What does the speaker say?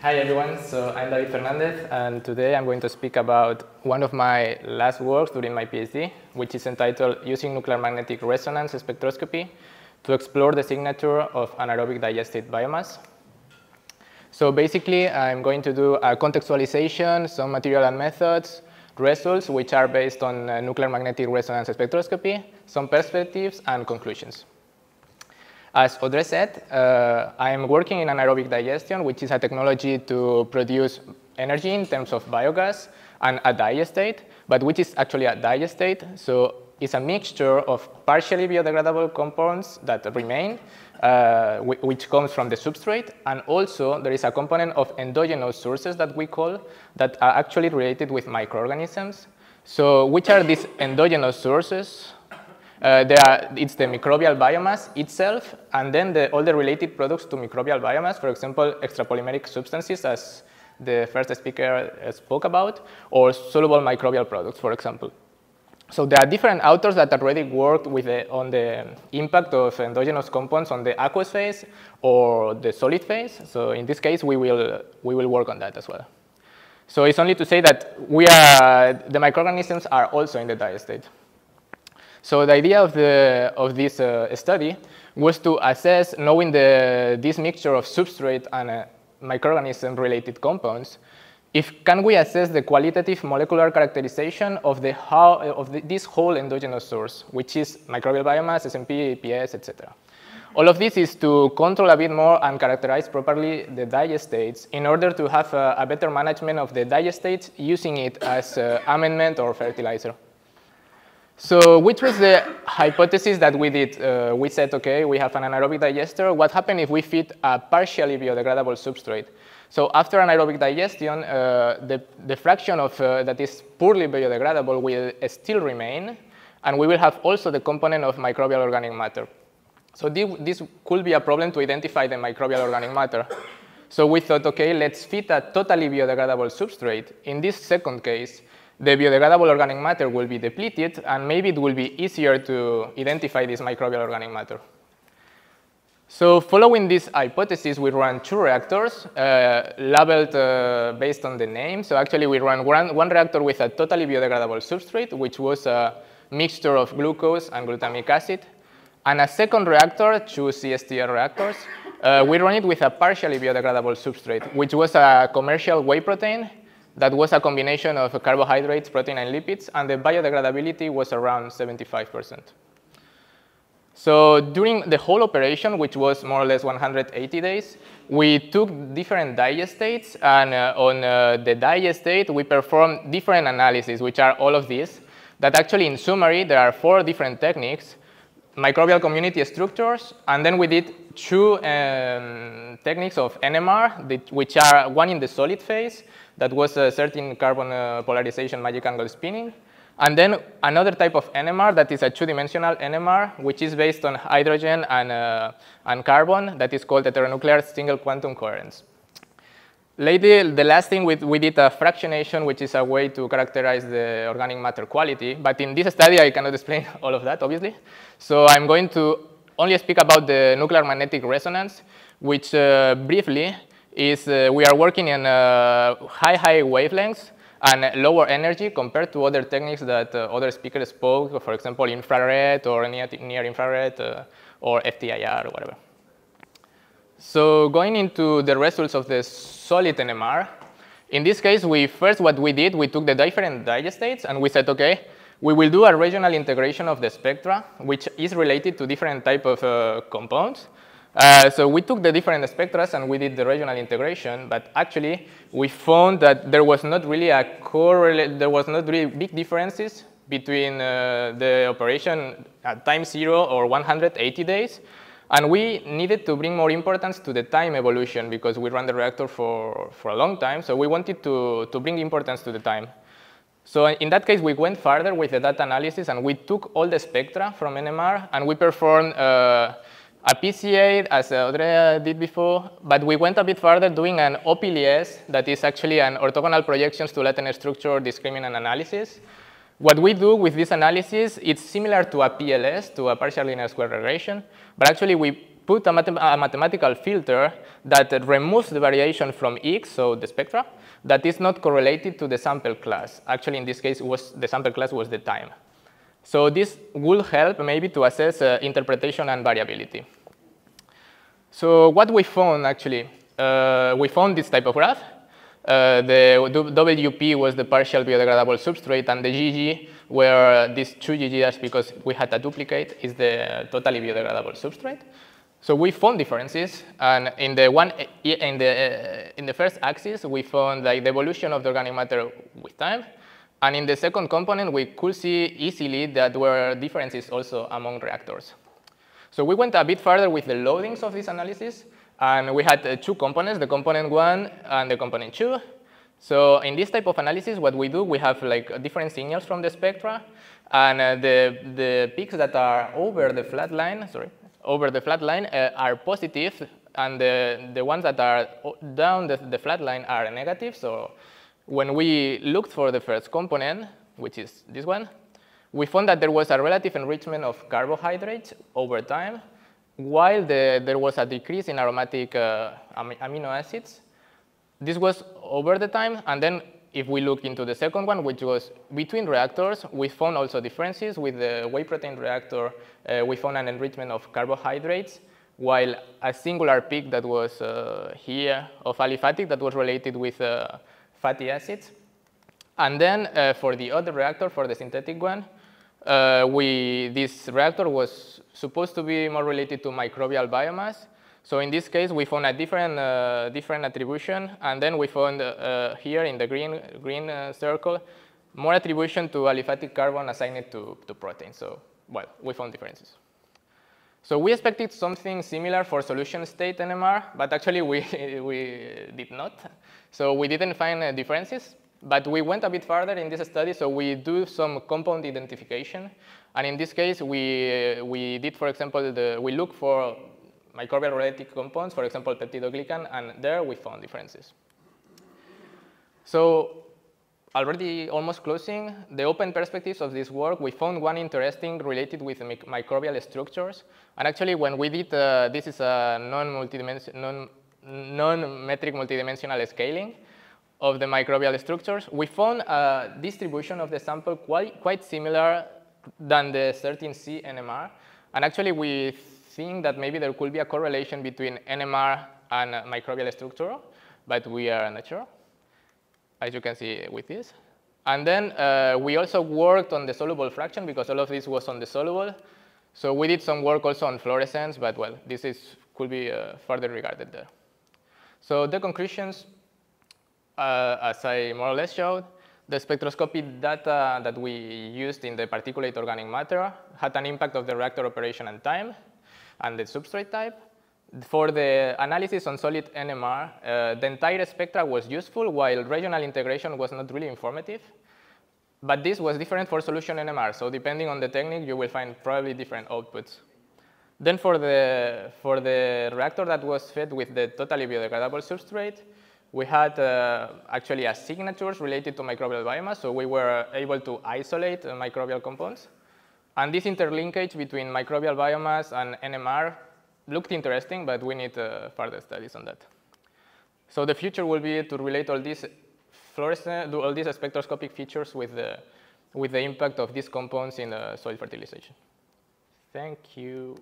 Hi everyone, so I'm David Fernandez, and today I'm going to speak about one of my last works during my PhD, which is entitled Using Nuclear Magnetic Resonance Spectroscopy to Explore the Signature of Anaerobic Digestate Biomass. So basically, I'm going to do a contextualization, some material and methods, results which are based on nuclear magnetic resonance spectroscopy, some perspectives, and conclusions. As Audrey said, I'm working in anaerobic digestion, which is a technology to produce energy in terms of biogas and a digestate, but which is actually a digestate. So it's a mixture of partially biodegradable compounds that remain, which comes from the substrate, and also there is a component of endogenous sources that we call that are actually related with microorganisms. So which are these endogenous sources? It's the microbial biomass itself, and then all the related products to microbial biomass, for example, extrapolymeric substances, as the first speaker spoke about, or soluble microbial products, for example. So there are different authors that already worked on the impact of endogenous compounds on the aqueous phase or the solid phase. So in this case, we will work on that as well. So it's only to say that the microorganisms are also in the digestate. So the idea of this study was to assess, knowing this mixture of substrate and microorganism-related compounds, can we assess the qualitative molecular characterization of this whole endogenous source, which is microbial biomass, SMP, APS, etc. All of this is to control a bit more and characterize properly the digestates in order to have a better management of the digestates using it as amendment or fertilizer. So which was the hypothesis that we did? We said, OK, we have an anaerobic digester. What happens if we feed a partially biodegradable substrate? So after anaerobic digestion, the fraction that is poorly biodegradable will still remain, and we will have also the component of microbial organic matter. So this could be a problem to identify the microbial organic matter. So we thought, OK, let's feed a totally biodegradable substrate. In this second case, the biodegradable organic matter will be depleted, and maybe it will be easier to identify this microbial organic matter. So following this hypothesis, we ran two reactors labeled based on the name. So actually, we ran one reactor with a totally biodegradable substrate, which was a mixture of glucose and glutamic acid. And a second reactor, two CSTR reactors, we ran it with a partially biodegradable substrate, which was a commercial whey protein that was a combination of carbohydrates, protein, and lipids, and the biodegradability was around 75%. So during the whole operation, which was more or less 180 days, we took different digestates, and on the digestate, we performed different analyses, which are all of these, that actually, in summary, there are 4 different techniques: microbial community structures, and then we did 2 techniques of NMR, which are one in the solid phase, that was a certain carbon polarization magic angle spinning. And then another type of NMR that is a 2-dimensional NMR, which is based on hydrogen and carbon, that is called heteronuclear single quantum coherence. Later, the last thing, we did a fractionation, which is a way to characterize the organic matter quality. But in this study, I cannot explain all of that, obviously. So I'm going to only speak about the nuclear magnetic resonance, which briefly is we are working in high wavelengths and lower energy compared to other techniques that other speakers spoke, for example, infrared or near infrared or FTIR or whatever. So going into the results of the solid NMR, in this case, what we did, we took the different digestates and we said, OK, we will do a regional integration of the spectra, which is related to different type of compounds. So we took the different spectra and we did the regional integration, but actually we found that there was not really big differences between the operation at time 0 or 180 days. And we needed to bring more importance to the time evolution because we ran the reactor for a long time. So we wanted to bring importance to the time. So in that case, we went further with the data analysis and we took all the spectra from NMR and we performed a PCA, as Audrey did before, but we went a bit further doing an OPLS, that is actually an orthogonal projections to latent structure discriminant analysis. What we do with this analysis, it's similar to a PLS, to a partial linear square regression, but actually we put a mathematical filter that removes the variation from X, so the spectra, that is not correlated to the sample class. Actually, in this case, the sample class was the time. So this will help maybe to assess interpretation and variability. So what we found, actually, we found this type of graph. The WP was the partial biodegradable substrate, and the GG were these two GGs because we had a duplicate is the totally biodegradable substrate. So we found differences, and in the first axis we found like the evolution of the organic matter with time, and in the second component we could see easily that there were differences also among reactors. So we went a bit further with the loadings of this analysis, and we had two components, the component 1 and the component 2. So in this type of analysis, what we do, we have like different signals from the spectra, and the peaks that are over the flat line, are positive, and the ones that are down the flat line are negative. So when we looked for the first component, which is this one, we found that there was a relative enrichment of carbohydrates over time, while there was a decrease in aromatic amino acids. This was over the time, and then if we look into the second one, which was between reactors, we found also differences. With the whey protein reactor, we found an enrichment of carbohydrates, while a singular peak that was here of aliphatic that was related with fatty acids. And then for the other reactor, for the synthetic one, this reactor was supposed to be more related to microbial biomass. So in this case, we found a different attribution, and then we found here in the green circle more attribution to aliphatic carbon assigned to protein. So, well, we found differences. So we expected something similar for solution state NMR, but actually we did not. So we didn't find differences, but we went a bit further in this study. So we do some compound identification, and in this case, we did, for example, we look for microbial related compounds, for example, peptidoglycan, and there we found differences. So already almost closing, the open perspectives of this work, we found one interesting related with microbial structures. And actually, when we did, this is a non-metric multidimensional scaling of the microbial structures, we found a distribution of the sample quite similar than the 13C NMR. And actually, we think that maybe there could be a correlation between NMR and microbial structure, but we are not sure, as you can see with this. And then we also worked on the soluble fraction, because all of this was on the soluble. So we did some work also on fluorescence, but well, this could be further regarded there. So the conclusions, as I more or less showed, the spectroscopic data that we used in the particulate organic matter had an impact of the reactor operation and time and the substrate type. For the analysis on solid NMR, the entire spectra was useful, while regional integration was not really informative. But this was different for solution NMR, so depending on the technique, you will find probably different outputs. Then for the reactor that was fed with the totally biodegradable substrate, we had actually signatures related to microbial biomass, so we were able to isolate microbial compounds. And this interlinkage between microbial biomass and NMR looked interesting, but we need further studies on that. So the future will be to relate all these spectroscopic features with the impact of these compounds in soil fertilization. Thank you.